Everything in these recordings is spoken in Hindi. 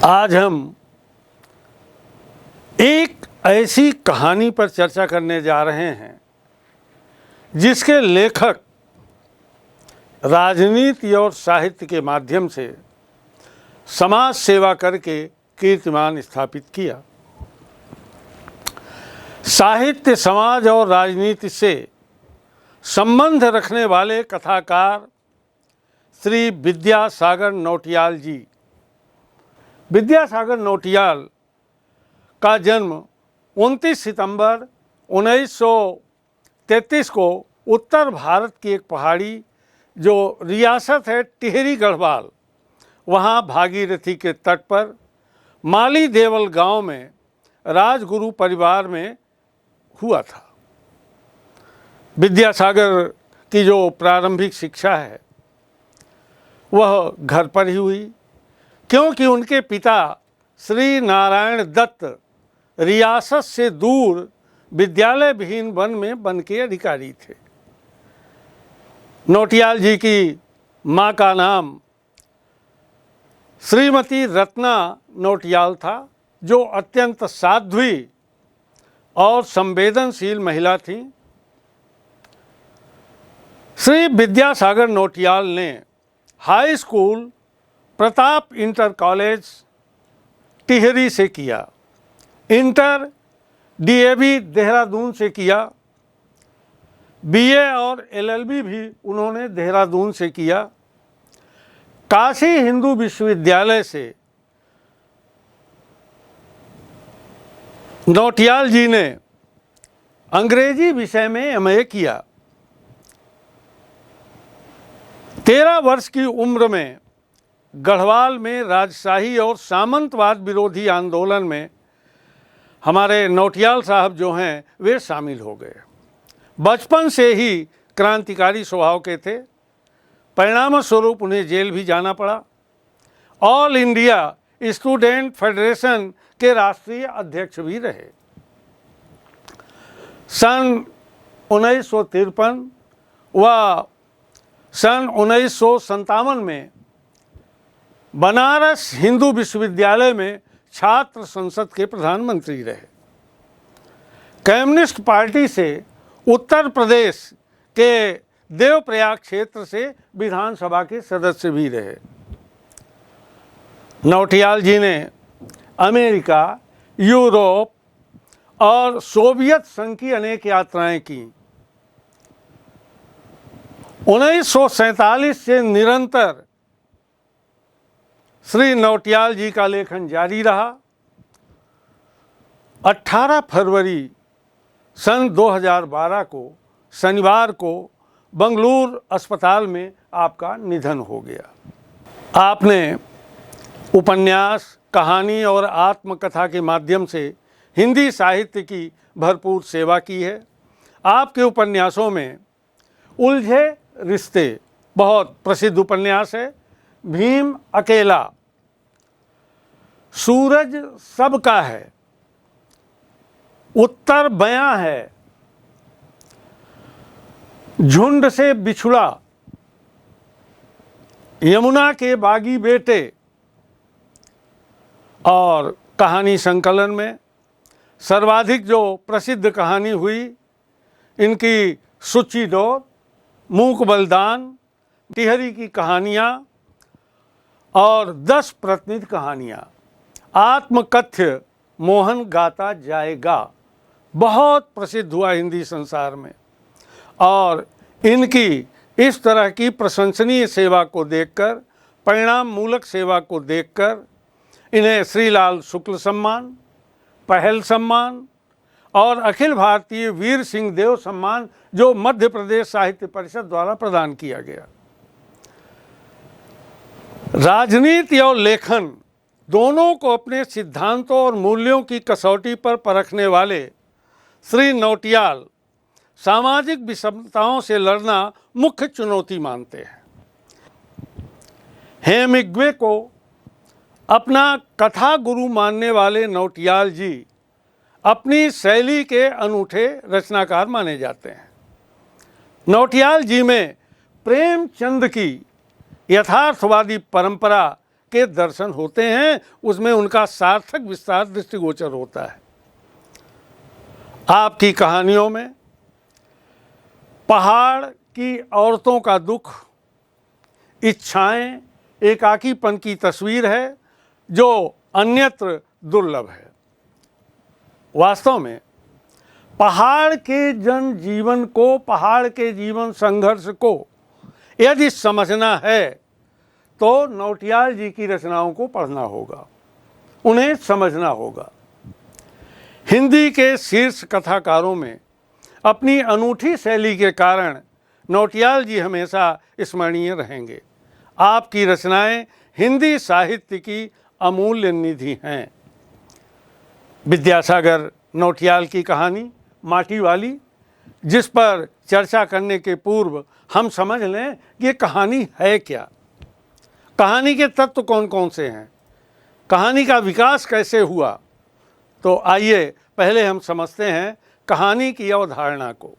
आज हम एक ऐसी कहानी पर चर्चा करने जा रहे हैं जिसके लेखक राजनीति और साहित्य के माध्यम से समाज सेवा करके कीर्तिमान स्थापित किया। साहित्य, समाज और राजनीति से संबंध रखने वाले कथाकार श्री विद्यासागर नौटियाल जी। विद्यासागर नौटियाल का जन्म 29 सितंबर 1933 को उत्तर भारत की एक पहाड़ी जो रियासत है टिहरी गढ़वाल, वहाँ भागीरथी के तट पर माली देवल गांव में राजगुरु परिवार में हुआ था। विद्यासागर की जो प्रारंभिक शिक्षा है वह घर पर ही हुई, क्योंकि उनके पिता श्री नारायण दत्त रियासत से दूर विद्यालय विहीन वन में वन के अधिकारी थे। नौटियाल जी की माँ का नाम श्रीमती रत्ना नौटियाल था, जो अत्यंत साध्वी और संवेदनशील महिला थी। श्री विद्यासागर नौटियाल ने high school Pratap inter college Tehri से किया, इंटर डीएवी देहरादून से किया, बीए और एलएलबी भी उन्होंने देहरादून से किया। काशी हिंदू विश्वविद्यालय से नौटियाल जी ने अंग्रेजी विषय में एमए किया। 13 वर्ष की उम्र में गढ़वाल में राजशाही और सामंतवाद विरोधी आंदोलन में हमारे नौटियाल साहब जो हैं वे शामिल हो गए। बचपन से ही क्रांतिकारी स्वभाव के थे। परिणाम स्वरूप उन्हें जेल भी जाना पड़ा। ऑल इंडिया स्टूडेंट फेडरेशन के राष्ट्रीय अध्यक्ष भी रहे। सन 1953 व सन 1957 में बनारस हिंदू विश्वविद्यालय में छात्र संसद के प्रधानमंत्री रहे। कम्युनिस्ट पार्टी से उत्तर प्रदेश के देवप्रयाग क्षेत्र से विधानसभा के सदस्य भी रहे। नौटियाल जी ने अमेरिका, यूरोप और सोवियत संघ की अनेक यात्राएं की। 1947 से निरंतर श्री नौटियाल जी का लेखन जारी रहा। 18 फरवरी सन 2012 को शनिवार को बंगलुरु अस्पताल में आपका निधन हो गया। आपने उपन्यास, कहानी और आत्मकथा के माध्यम से हिंदी साहित्य की भरपूर सेवा की है। आपके उपन्यासों में उलझे रिश्ते बहुत प्रसिद्ध उपन्यास है, भीम अकेला, सूरज सबका है, उत्तर बयां है, झुंड से बिछुड़ा, यमुना के बागी बेटे और कहानी संकलन में सर्वाधिक जो प्रसिद्ध कहानी हुई इनकी सूची डोर, मूक बलिदान, टिहरी की कहानियाँ और 10 प्रतिनिधि कहानियाँ, आत्मकथ्य मोहन गाता जाएगा बहुत प्रसिद्ध हुआ हिंदी संसार में। और इनकी इस तरह की प्रशंसनीय सेवा को देखकर, परिणाम मूलक सेवा को देखकर इन्हें श्रीलाल शुक्ल सम्मान, पहल सम्मान और अखिल भारतीय वीर सिंह देव सम्मान जो मध्य प्रदेश साहित्य परिषद द्वारा प्रदान किया गया। राजनीति और लेखन दोनों को अपने सिद्धांतों और मूल्यों की कसौटी पर परखने वाले श्री नौटियाल सामाजिक विषमताओं से लड़ना मुख्य चुनौती मानते हैं। हेमिंग्वे को अपना कथा गुरु मानने वाले नौटियाल जी अपनी शैली के अनूठे रचनाकार माने जाते हैं। नौटियाल जी में प्रेमचंद की यथार्थवादी परंपरा के दर्शन होते हैं, उसमें उनका सार्थक विस्तार दृष्टिगोचर होता है। आपकी कहानियों में पहाड़ की औरतों का दुख, इच्छाएं, एकाकीपन की तस्वीर है जो अन्यत्र दुर्लभ है। वास्तव में पहाड़ के जनजीवन को, पहाड़ के जीवन संघर्ष को यदि समझना है तो नौटियाल जी की रचनाओं को पढ़ना होगा, उन्हें समझना होगा। हिंदी के शीर्ष कथाकारों में अपनी अनूठी शैली के कारण नौटियाल जी हमेशा स्मरणीय रहेंगे। आपकी रचनाएं हिंदी साहित्य की अमूल्य निधि हैं। विद्यासागर नौटियाल की कहानी माटी वाली, जिस पर चर्चा करने के पूर्व हम समझ लें कि ये कहानी है क्या, कहानी के तत्व कौन कौन से हैं, कहानी का विकास कैसे हुआ। तो आइए पहले हम समझते हैं कहानी की अवधारणा को।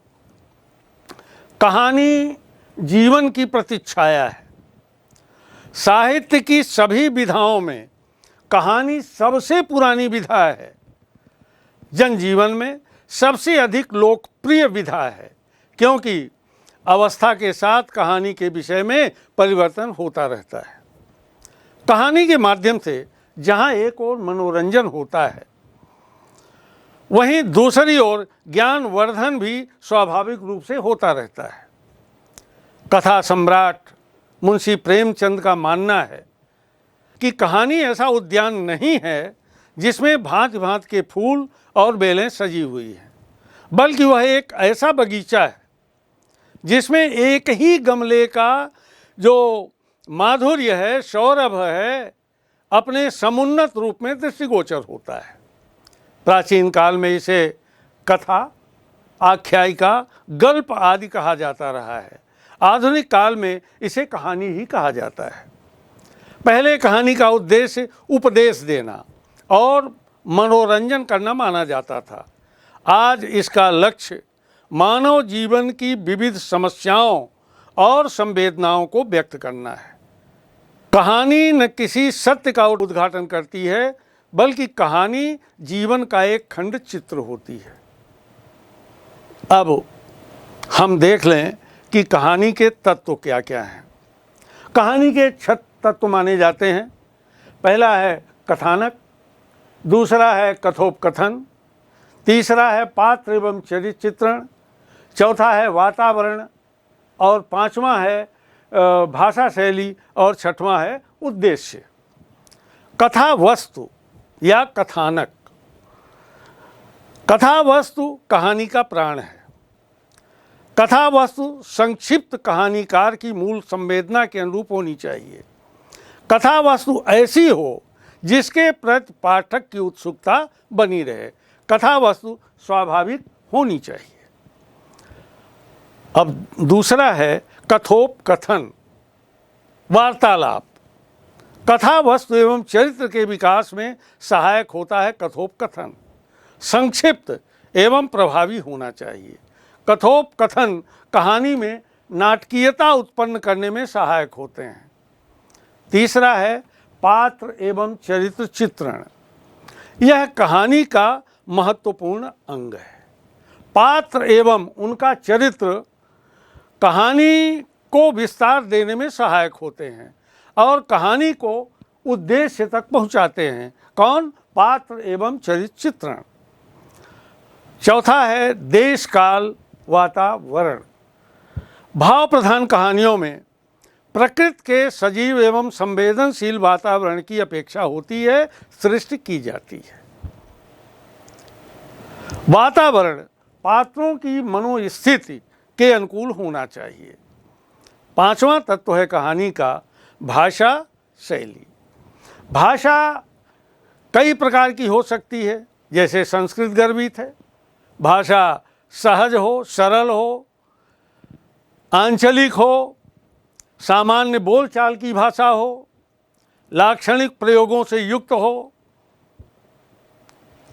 कहानी जीवन की प्रतिच्छाया है। साहित्य की सभी विधाओं में कहानी सबसे पुरानी विधा है, जनजीवन में सबसे अधिक लोकप्रिय विधा है, क्योंकि अवस्था के साथ कहानी के विषय में परिवर्तन होता रहता है। कहानी के माध्यम से जहाँ एक ओर मनोरंजन होता है, वहीं दूसरी ओर ज्ञानवर्धन भी स्वाभाविक रूप से होता रहता है। कथा सम्राट मुंशी प्रेमचंद का मानना है कि कहानी ऐसा उद्यान नहीं है जिसमें भांति भांति के फूल और बेलें सजी हुई हैं, बल्कि वह एक ऐसा बगीचा है जिसमें एक ही गमले का जो माधुर्य है, सौरभ है, अपने समुन्नत रूप में दृष्टिगोचर होता है। प्राचीन काल में इसे कथा, आख्यायिका, गल्प आदि कहा जाता रहा है। आधुनिक काल में इसे कहानी ही कहा जाता है। पहले कहानी का उद्देश्य उपदेश देना और मनोरंजन करना माना जाता था। आज इसका लक्ष्य मानव जीवन की विविध समस्याओं और संवेदनाओं को व्यक्त करना है। कहानी न किसी सत्य का उद्घाटन करती है, बल्कि कहानी जीवन का एक खंड चित्र होती है। अब हम देख लें कि कहानी के तत्व क्या क्या हैं। कहानी के 6 तत्व माने जाते हैं। पहला है कथानक, दूसरा है कथोपकथन, तीसरा है पात्र एवं चरित्र चित्रण, चौथा है वातावरण, और पांचवा है भाषा शैली, और छठवां है उद्देश्य। कथा वस्तु या कथानक। कथा वस्तु कहानी का प्राण है। कथा वस्तु संक्षिप्त कहानीकार की मूल संवेदना के अनुरूप होनी चाहिए। कथा वस्तु ऐसी हो जिसके प्रति पाठक की उत्सुकता बनी रहे। कथा वस्तु स्वाभाविक होनी चाहिए। अब दूसरा है कथोपकथन, वार्तालाप। कथा वस्तु एवं चरित्र के विकास में सहायक होता है कथोपकथन। संक्षिप्त एवं प्रभावी होना चाहिए। कथोपकथन कहानी में नाटकीयता उत्पन्न करने में सहायक होते हैं। तीसरा है पात्र एवं चरित्र चित्रण। यह कहानी का महत्वपूर्ण अंग है। पात्र एवं उनका चरित्र कहानी को विस्तार देने में सहायक होते हैं और कहानी को उद्देश्य तक पहुंचाते हैं। कौन? पात्र एवं चरित्र चित्रण। चौथा है देश काल वातावरण। भाव प्रधान कहानियों में प्रकृति के सजीव एवं संवेदनशील वातावरण की अपेक्षा होती है, सृष्टि की जाती है। वातावरण पात्रों की मनोस्थिति के अनुकूल होना चाहिए। पांचवा तत्व है कहानी का भाषा शैली। भाषा कई प्रकार की हो सकती है, जैसे संस्कृत गर्भित है। भाषा सहज हो, सरल हो, आंचलिक हो, सामान्य बोलचाल की भाषा हो, लाक्षणिक प्रयोगों से युक्त हो,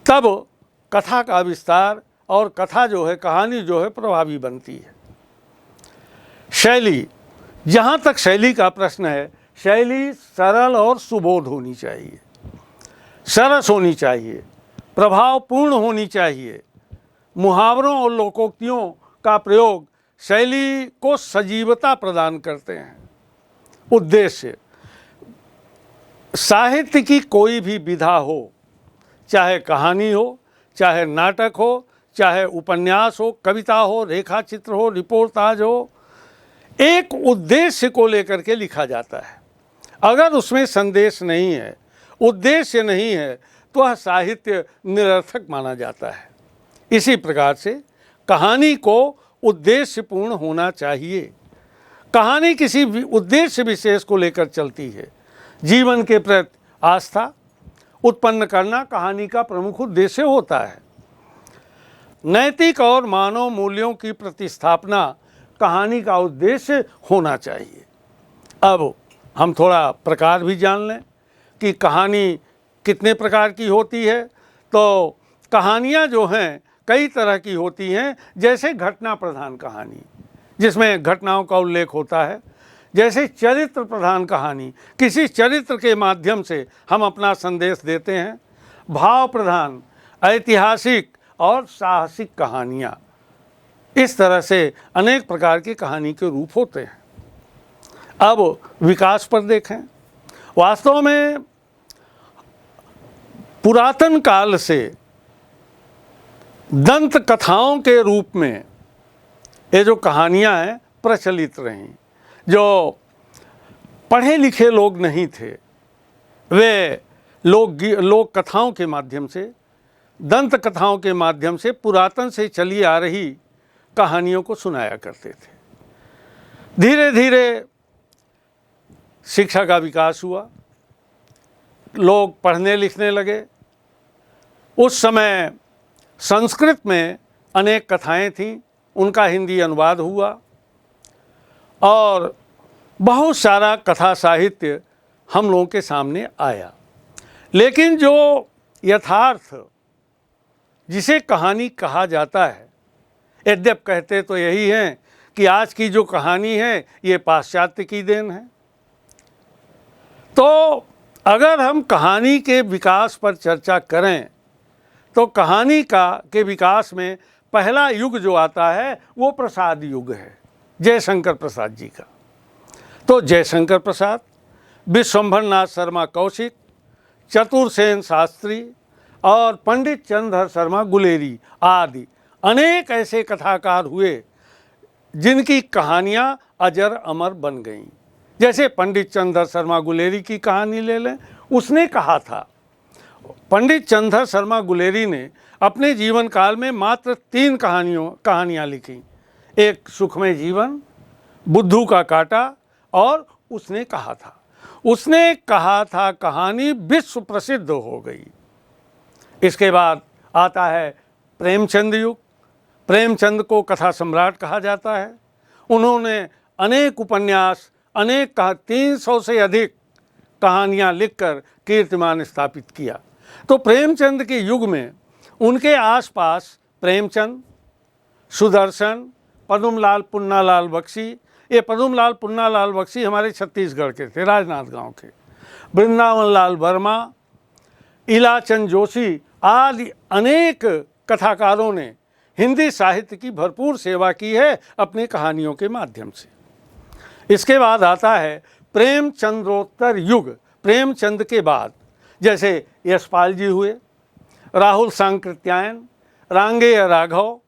तब कथा का विस्तार और कथा जो है, कहानी जो है, प्रभावी बनती है। शैली, जहाँ तक शैली का प्रश्न है, शैली सरल और सुबोध होनी चाहिए, सरस होनी चाहिए, प्रभावपूर्ण होनी चाहिए। मुहावरों और लोकोक्तियों का प्रयोग शैली को सजीवता प्रदान करते हैं। उद्देश्य, साहित्य की कोई भी विधा हो, चाहे कहानी हो, चाहे नाटक हो, चाहे उपन्यास हो, कविता हो, रेखाचित्र हो, रिपोर्टाज हो, एक उद्देश्य को लेकर के लिखा जाता है। अगर उसमें संदेश नहीं है, उद्देश्य नहीं है, तो वह साहित्य निरर्थक माना जाता है। इसी प्रकार से कहानी को उद्देश्यपूर्ण होना चाहिए। कहानी किसी उद्देश्य विशेष को लेकर चलती है। जीवन के प्रति आस्था उत्पन्न करना कहानी का प्रमुख उद्देश्य होता है। नैतिक और मानव मूल्यों की प्रतिस्थापना कहानी का उद्देश्य होना चाहिए। अब हम थोड़ा प्रकार भी जान लें कि कहानी कितने प्रकार की होती है। तो कहानियाँ जो हैं कई तरह की होती हैं। जैसे घटना प्रधान कहानी, जिसमें घटनाओं का उल्लेख होता है। जैसे चरित्र प्रधान कहानी, किसी चरित्र के माध्यम से हम अपना संदेश देते हैं। भाव प्रधान, ऐतिहासिक और साहसिक कहानियाँ, इस तरह से अनेक प्रकार की कहानी के रूप होते हैं। अब विकास पर देखें। वास्तव में पुरातन काल से दंत कथाओं के रूप में ये जो कहानियाँ हैं प्रचलित रहीं। जो पढ़े लिखे लोग नहीं थे, वे लोक कथाओं के माध्यम से, दंत कथाओं के माध्यम से पुरातन से चली आ रही कहानियों को सुनाया करते थे। धीरे धीरे शिक्षा का विकास हुआ, लोग पढ़ने लिखने लगे। उस समय संस्कृत में अनेक कथाएं थीं, उनका हिंदी अनुवाद हुआ और बहुत सारा कथा साहित्य हम लोगों के सामने आया। लेकिन जो यथार्थ जिसे कहानी कहा जाता है, यद्यप कहते तो यही हैं कि आज की जो कहानी है ये पाश्चात्य की देन है। तो अगर हम कहानी के विकास पर चर्चा करें तो कहानी के विकास में पहला युग जो आता है वो प्रसाद युग है, जयशंकर प्रसाद जी का। तो जयशंकर प्रसाद, विश्वंभरनाथ शर्मा कौशिक, चतुरसेन शास्त्री और पंडित चंद्रधर शर्मा गुलेरी आदि अनेक ऐसे कथाकार हुए जिनकी कहानियाँ अजर अमर बन गईं। जैसे पंडित चंद्रधर शर्मा गुलेरी की कहानी ले लें। उसने कहा था, पंडित चंद्रधर शर्मा गुलेरी ने अपने जीवन काल में मात्र 3 कहानियाँ लिखी। एक सुखमय जीवन, बुद्धू का कांटा और उसने कहा था कहानी विश्व प्रसिद्ध हो गई। इसके बाद आता है प्रेमचंद युग। प्रेमचंद को कथा सम्राट कहा जाता है। उन्होंने अनेक उपन्यास, अनेक 300 से अधिक कहानियाँ लिखकर कीर्तिमान स्थापित किया। तो प्रेमचंद के युग में उनके आसपास प्रेमचंद, सुदर्शन, पद्मलाल पुन्नालाल बख्शी, ये पद्मलाल पुन्नालाल बख्शी हमारे छत्तीसगढ़ के थे, राजनांदगांव के, वृंदावन लाल वर्मा, इलाचंद जोशी आदि अनेक कथाकारों ने हिंदी साहित्य की भरपूर सेवा की है अपनी कहानियों के माध्यम से। इसके बाद आता है प्रेमचंद्रोत्तर युग। प्रेमचंद के बाद जैसे यशपाल जी हुए, राहुल सांकृत्यायन, रांगेय राघव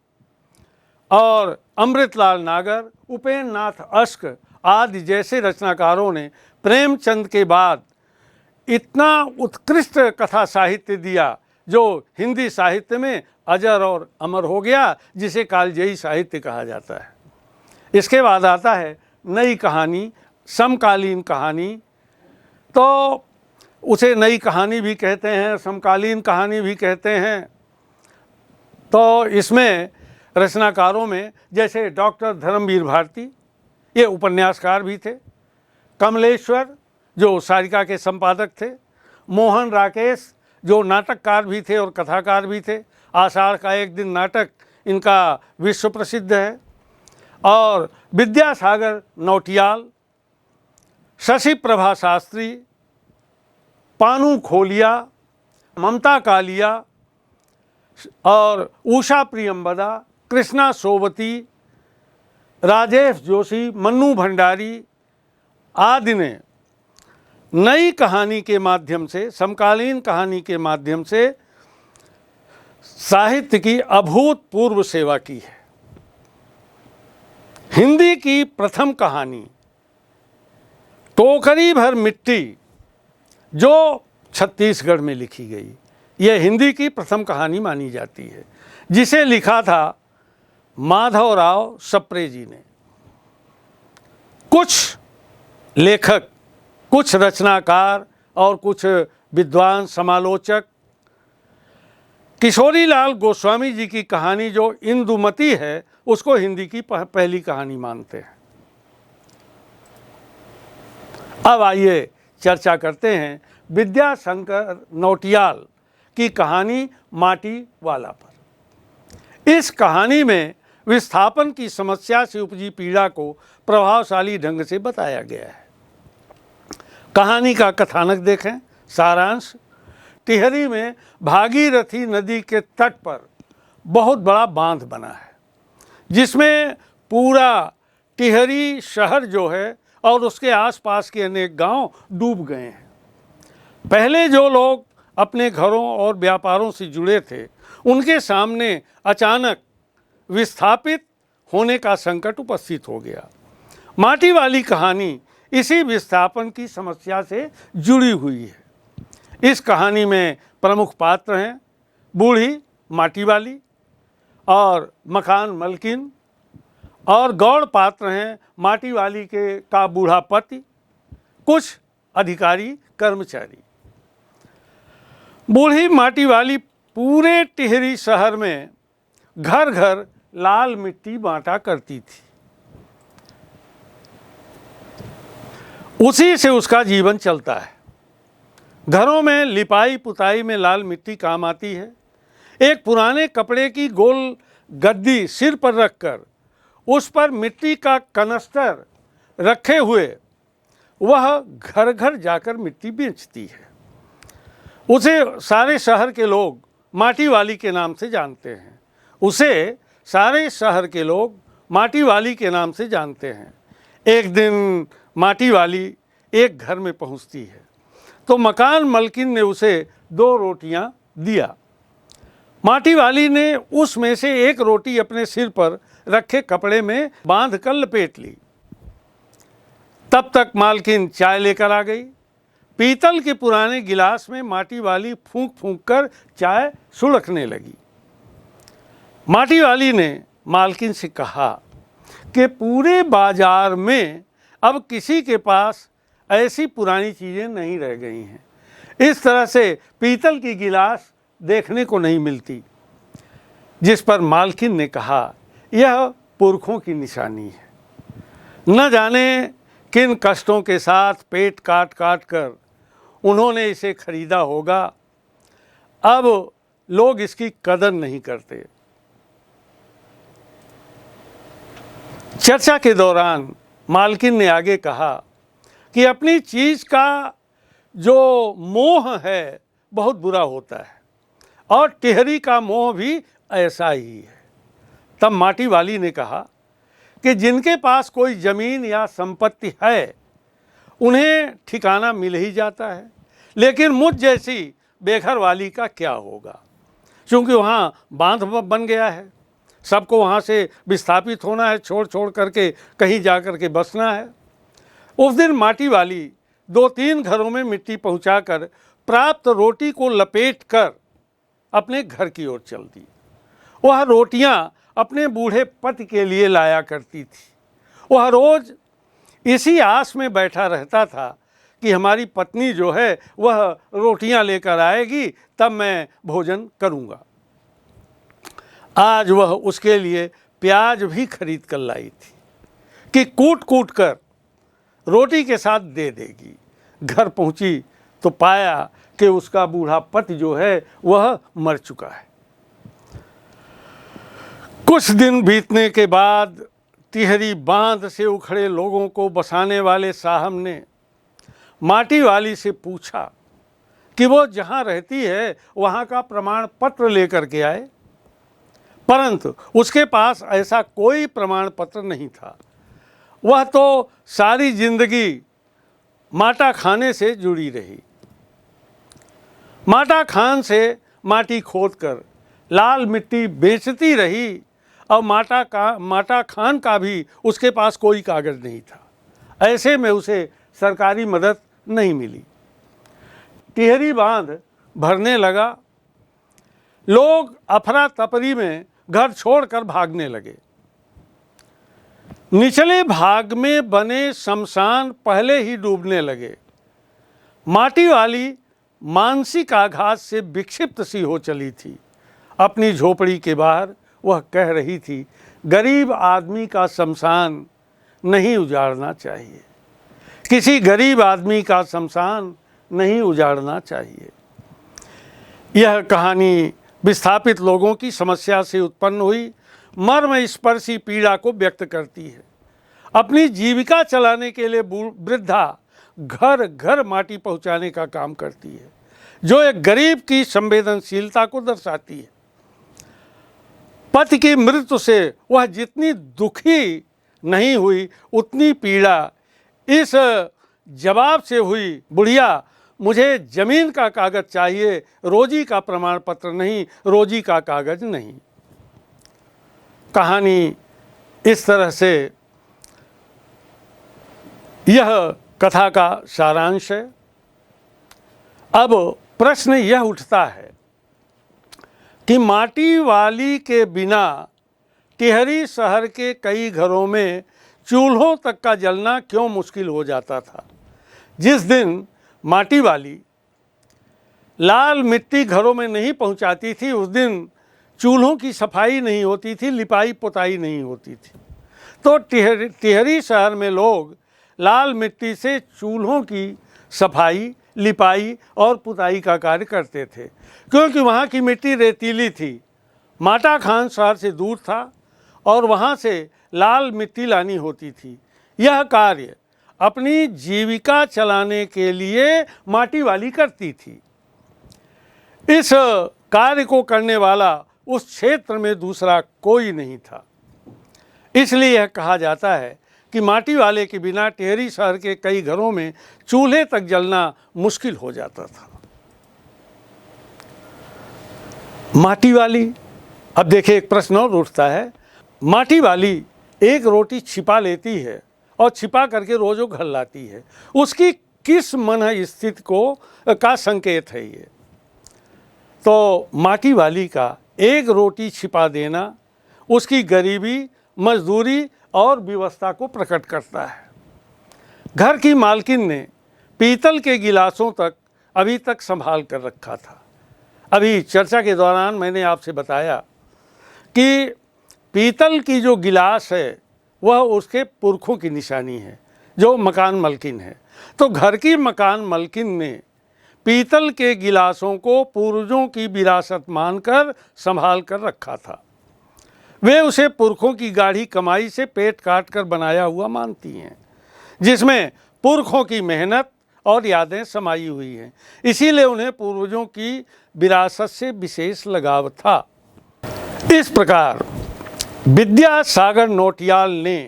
और अमृतलाल नागर, उपेन्द्र नाथ अश्क आदि जैसे रचनाकारों ने प्रेमचंद के बाद इतना उत्कृष्ट कथा साहित्य दिया जो हिंदी साहित्य में अजर और अमर हो गया, जिसे कालजयी साहित्य कहा जाता है। इसके बाद आता है नई कहानी, समकालीन कहानी। तो उसे नई कहानी भी कहते हैं, समकालीन कहानी भी कहते हैं। तो इसमें रचनाकारों में जैसे डॉक्टर धर्मवीर भारती, ये उपन्यासकार भी थे, कमलेश्वर जो सारिका के संपादक थे, मोहन राकेश जो नाटककार भी थे और कथाकार भी थे। आषाढ़ का एक दिन नाटक इनका विश्व प्रसिद्ध है। और विद्यासागर नौटियाल शशि प्रभा शास्त्री, पानू खोलिया, ममता कालिया और उषा प्रियंवदा, कृष्णा सोवती, राजेश जोशी, मन्नू भंडारी आदि ने नई कहानी के माध्यम से, समकालीन कहानी के माध्यम से साहित्य की अभूतपूर्व सेवा की है। हिंदी की प्रथम कहानी टोकरी भर मिट्टी जो छत्तीसगढ़ में लिखी गई, यह हिंदी की प्रथम कहानी मानी जाती है, जिसे लिखा था माधवराव सप्रे जी ने। कुछ लेखक, कुछ रचनाकार और कुछ विद्वान समालोचक किशोरीलाल गोस्वामी जी की कहानी जो इंदुमती है उसको हिंदी की पहली कहानी मानते हैं। अब आइए चर्चा करते हैं विद्याशंकर नौटियाल की कहानी माटी वाला पर। इस कहानी में विस्थापन की समस्या से उपजी पीड़ा को प्रभावशाली ढंग से बताया गया है। कहानी का कथानक देखें। सारांश: टिहरी में भागीरथी नदी के तट पर बहुत बड़ा बांध बना है, जिसमें पूरा टिहरी शहर जो है और उसके आसपास के अनेक गांव डूब गए हैं। पहले जो लोग अपने घरों और व्यापारों से जुड़े थे, उनके सामने अचानक विस्थापित होने का संकट उपस्थित हो गया। माटी वाली कहानी इसी विस्थापन की समस्या से जुड़ी हुई है। इस कहानी में प्रमुख पात्र हैं बूढ़ी माटी वाली और मकान मलकिन, और गौड़ पात्र हैं माटी वाली के का बूढ़ा पति, कुछ अधिकारी कर्मचारी। बूढ़ी माटी वाली पूरे टिहरी शहर में घर घर लाल मिट्टी बांटा करती थी। उसी से उसका जीवन चलता है। घरों में लिपाई पुताई में लाल मिट्टी काम आती है। एक पुराने कपड़े की गोल गद्दी सिर पर रखकर उस पर मिट्टी का कनस्तर रखे हुए वह घर घर जाकर मिट्टी बेचती है। उसे सारे शहर के लोग माटी वाली के नाम से जानते हैं। उसे सारे शहर के लोग माटी वाली के नाम से जानते हैं। एक दिन माटी वाली एक घर में पहुंचती है तो मकान मलकिन ने उसे 2 रोटियां दिया। माटी वाली ने उसमें से एक रोटी अपने सिर पर रखे कपड़े में बांध कर लपेट ली। तब तक मालकिन चाय लेकर आ गई। पीतल के पुराने गिलास में माटी वाली फूंक फूंक कर चाय सुड़कने लगी। माटी वाली ने मालकिन से कहा कि पूरे बाजार में अब किसी के पास ऐसी पुरानी चीज़ें नहीं रह गई हैं। इस तरह से पीतल की गिलास देखने को नहीं मिलती। जिस पर मालकिन ने कहा, यह पुरखों की निशानी है। न जाने किन कष्टों के साथ पेट काट काट कर उन्होंने इसे खरीदा होगा। अब लोग इसकी कदर नहीं करते। चर्चा के दौरान मालकिन ने आगे कहा कि अपनी चीज़ का जो मोह है बहुत बुरा होता है और टिहरी का मोह भी ऐसा ही है। तब माटी वाली ने कहा कि जिनके पास कोई ज़मीन या संपत्ति है उन्हें ठिकाना मिल ही जाता है, लेकिन मुझ जैसी बेघर वाली का क्या होगा, क्योंकि वहाँ बांध बन गया है। सबको वहाँ से विस्थापित होना है, छोड़ छोड़ करके कहीं जा कर के बसना है। उस दिन माटी वाली 2-3 घरों में मिट्टी पहुँचाकर प्राप्त रोटी को लपेट कर अपने घर की ओर चल दी। वह रोटियां अपने बूढ़े पति के लिए लाया करती थी। वह रोज इसी आस में बैठा रहता था कि हमारी पत्नी जो है वह रोटियां लेकर आएगी, तब मैं भोजन करूंगा। आज वह उसके लिए प्याज भी खरीद कर लाई थी कि कूट कूट कर रोटी के साथ दे देगी। घर पहुंची तो पाया कि उसका बूढ़ा पति जो है वह मर चुका है। कुछ दिन बीतने के बाद टिहरी बांध से उखड़े लोगों को बसाने वाले साहब ने माटी वाली से पूछा कि वो जहाँ रहती है वहाँ का प्रमाण पत्र लेकर के आए, परंतु उसके पास ऐसा कोई प्रमाण पत्र नहीं था। वह तो सारी जिंदगी माटा खाने से जुड़ी रही। माटा खान से माटी खोदकर लाल मिट्टी बेचती रही और माटा खान का भी उसके पास कोई कागज़ नहीं था। ऐसे में उसे सरकारी मदद नहीं मिली। टिहरी बांध भरने लगा। लोग अफरा तफरी में घर छोड़कर भागने लगे। निचले भाग में बने शमशान पहले ही डूबने लगे। माटी वाली मानसिक आघात से विक्षिप्त सी हो चली थी। अपनी झोपड़ी के बाहर वह कह रही थी, गरीब आदमी का शमशान नहीं उजाड़ना चाहिए, किसी गरीब आदमी का शमशान नहीं उजाड़ना चाहिए। यह कहानी विस्थापित लोगों की समस्या से उत्पन्न हुई मर्म स्पर्शी पीड़ा को व्यक्त करती है। अपनी जीविका चलाने के लिए वृद्धा घर घर माटी पहुंचाने का काम करती है, जो एक गरीब की संवेदनशीलता को दर्शाती है। पति की मृत्यु से वह जितनी दुखी नहीं हुई, उतनी पीड़ा इस जवाब से हुई, बुढ़िया मुझे ज़मीन का कागज़ चाहिए, रोजी का प्रमाण पत्र नहीं, रोजी का कागज़ नहीं। कहानी इस तरह से यह कथा का सारांश है। अब प्रश्न यह उठता है कि माटी वाली के बिना टिहरी शहर के कई घरों में चूल्हों तक का जलना क्यों मुश्किल हो जाता था। जिस दिन माटी वाली लाल मिट्टी घरों में नहीं पहुंचाती थी, उस दिन चूल्हों की सफाई नहीं होती थी, लिपाई पुताई नहीं होती थी। तो टिहरी शहर में लोग लाल मिट्टी से चूल्हों की सफाई, लिपाई और पुताई का कार्य करते थे, क्योंकि वहाँ की मिट्टी रेतीली थी। माटा खान शहर से दूर था और वहाँ से लाल मिट्टी लानी होती थी। यह कार्य अपनी जीविका चलाने के लिए माटी वाली करती थी। इस कार्य को करने वाला उस क्षेत्र में दूसरा कोई नहीं था। इसलिए यह कहा जाता है कि माटी वाले के बिना टिहरी शहर के कई घरों में चूल्हे तक जलना मुश्किल हो जाता था। माटी वाली, अब देखिए एक प्रश्न और उठता है। माटी वाली एक रोटी छिपा लेती है और छिपा करके रोज वो घर लाती है, उसकी किस मन स्थिति का संकेत है ये? तो माटी वाली का एक रोटी छिपा देना उसकी गरीबी, मजदूरी और व्यवस्था को प्रकट करता है। घर की मालकिन ने पीतल के गिलासों तक अभी तक संभाल कर रखा था। अभी चर्चा के दौरान मैंने आपसे बताया कि पीतल की जो गिलास है वह उसके पुरखों की निशानी है, जो मकान मालकिन है। तो घर की मकान मालकिन ने पीतल के गिलासों को पूर्वजों की विरासत मानकर संभाल कर रखा था। वे उसे पुरखों की गाढ़ी कमाई से पेट काट कर बनाया हुआ मानती हैं, जिसमें पुरखों की मेहनत और यादें समाई हुई हैं। इसीलिए उन्हें पूर्वजों की विरासत से विशेष लगाव था। इस प्रकार विद्यासागर नौटियाल ने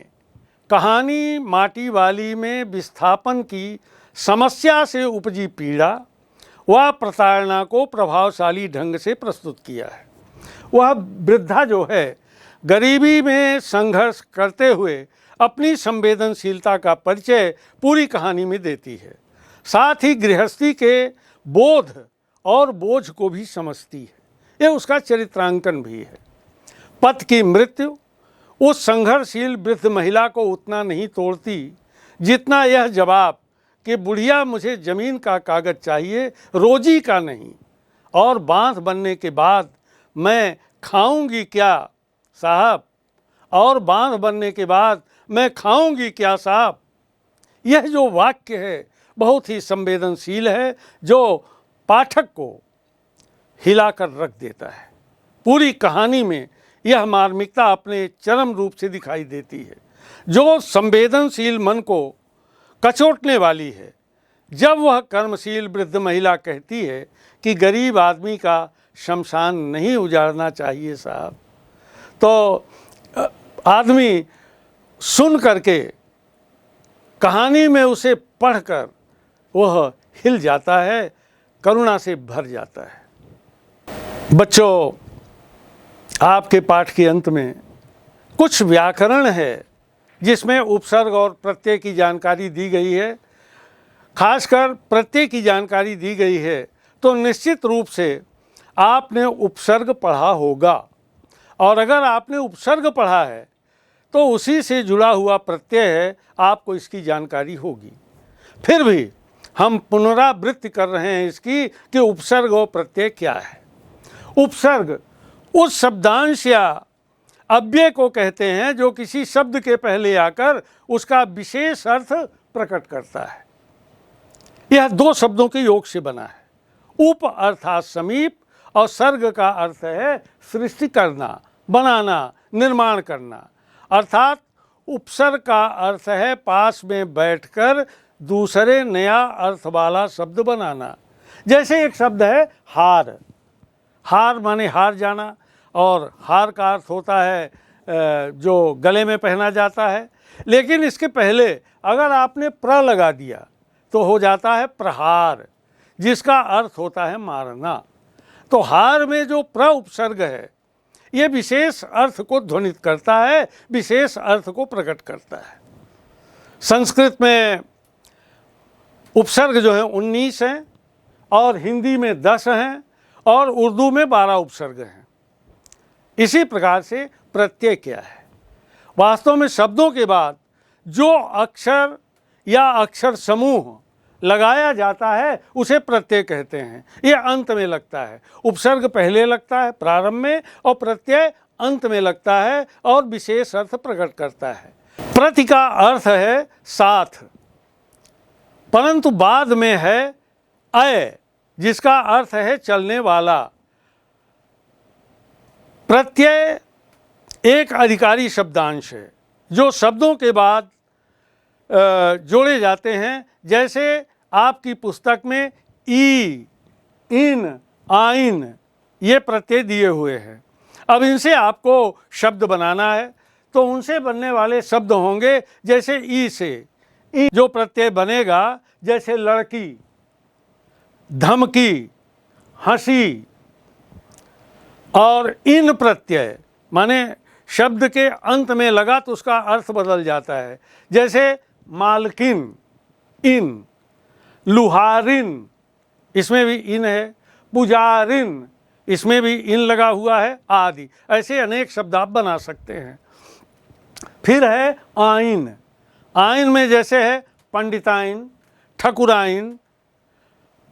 कहानी माटी वाली में विस्थापन की समस्या से उपजी पीड़ा व प्रताड़ना को प्रभावशाली ढंग से प्रस्तुत किया है। वह वृद्धा जो है गरीबी में संघर्ष करते हुए अपनी संवेदनशीलता का परिचय पूरी कहानी में देती है। साथ ही गृहस्थी के बोध और बोझ को भी समझती है। यह उसका चरित्रांकन भी है। पति की मृत्यु उस संघर्षशील वृद्ध महिला को उतना नहीं तोड़ती जितना यह जवाब कि बुढ़िया मुझे ज़मीन का कागज़ चाहिए, रोजी का नहीं, और बांध बनने के बाद मैं खाऊंगी क्या साहब, और बांध बनने के बाद मैं खाऊंगी क्या साहब। यह जो वाक्य है बहुत ही संवेदनशील है, जो पाठक को हिलाकर रख देता है। पूरी कहानी में यह मार्मिकता अपने चरम रूप से दिखाई देती है, जो संवेदनशील मन को कचोटने वाली है, जब वह कर्मशील वृद्ध महिला कहती है कि गरीब आदमी का शमशान नहीं उजाड़ना चाहिए साहब, तो आदमी सुन करके, कहानी में उसे पढ़कर वह हिल जाता है, करुणा से भर जाता है। बच्चों, आपके पाठ के अंत में कुछ व्याकरण है जिसमें उपसर्ग और प्रत्यय की जानकारी दी गई है, खासकर प्रत्यय की जानकारी दी गई है, तो निश्चित रूप से आपने उपसर्ग पढ़ा होगा, और अगर आपने उपसर्ग पढ़ा है तो उसी से जुड़ा हुआ प्रत्यय है, आपको इसकी जानकारी होगी। फिर भी हम पुनरावृत्ति कर रहे हैं इसकी कि उपसर्ग और प्रत्यय क्या है। उपसर्ग उस शब्दांश या अव्यय को कहते हैं जो किसी शब्द के पहले आकर उसका विशेष अर्थ प्रकट करता है। यह दो शब्दों के योग से बना है। उप अर्थात समीप, और सर्ग का अर्थ है सृष्टि करना, बनाना, निर्माण करना। अर्थात उपसर्ग का अर्थ है पास में बैठकर दूसरे नया अर्थ वाला शब्द बनाना। जैसे एक शब्द है हार। हार माने हार जाना, और हार का अर्थ होता है जो गले में पहना जाता है। लेकिन इसके पहले अगर आपने प्र लगा दिया तो हो जाता है प्रहार, जिसका अर्थ होता है मारना। तो हार में जो प्र उपसर्ग है ये विशेष अर्थ को ध्वनित करता है, विशेष अर्थ को प्रकट करता है। संस्कृत में उपसर्ग जो है 19 हैं, और हिंदी में 10 हैं, और उर्दू में 12 उपसर्ग हैं। इसी प्रकार से प्रत्यय क्या है? वास्तव में शब्दों के बाद जो अक्षर या अक्षर समूह लगाया जाता है उसे प्रत्यय कहते हैं। ये अंत में लगता है। उपसर्ग पहले लगता है प्रारंभ में, और प्रत्यय अंत में लगता है और विशेष अर्थ प्रकट करता है। प्रति का अर्थ है साथ, परंतु बाद में है अय, जिसका अर्थ है चलने वाला। प्रत्यय एक अधिकारी शब्दांश है जो शब्दों के बाद जोड़े जाते हैं। जैसे आपकी पुस्तक में ई, इन, आइन ये प्रत्यय दिए हुए हैं। अब इनसे आपको शब्द बनाना है, तो उनसे बनने वाले शब्द होंगे जैसे ई से ई जो प्रत्यय बनेगा, जैसे लड़की, धमकी, हंसी। और इन प्रत्यय माने शब्द के अंत में लगा तो उसका अर्थ बदल जाता है। जैसे मालकिन, इन, लुहारिन, इसमें भी इन है, पुजारिन, इसमें भी इन लगा हुआ है, आदि। ऐसे अनेक शब्द आप बना सकते हैं। फिर है आइन। आइन में जैसे है पंडिताइन, ठकुराइन,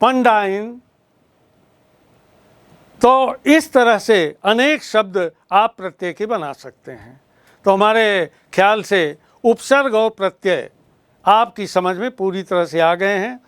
पंडाइन। तो इस तरह से अनेक शब्द आप प्रत्यय के बना सकते हैं। तो हमारे ख्याल से उपसर्ग और प्रत्यय आपकी समझ में पूरी तरह से आ गए हैं।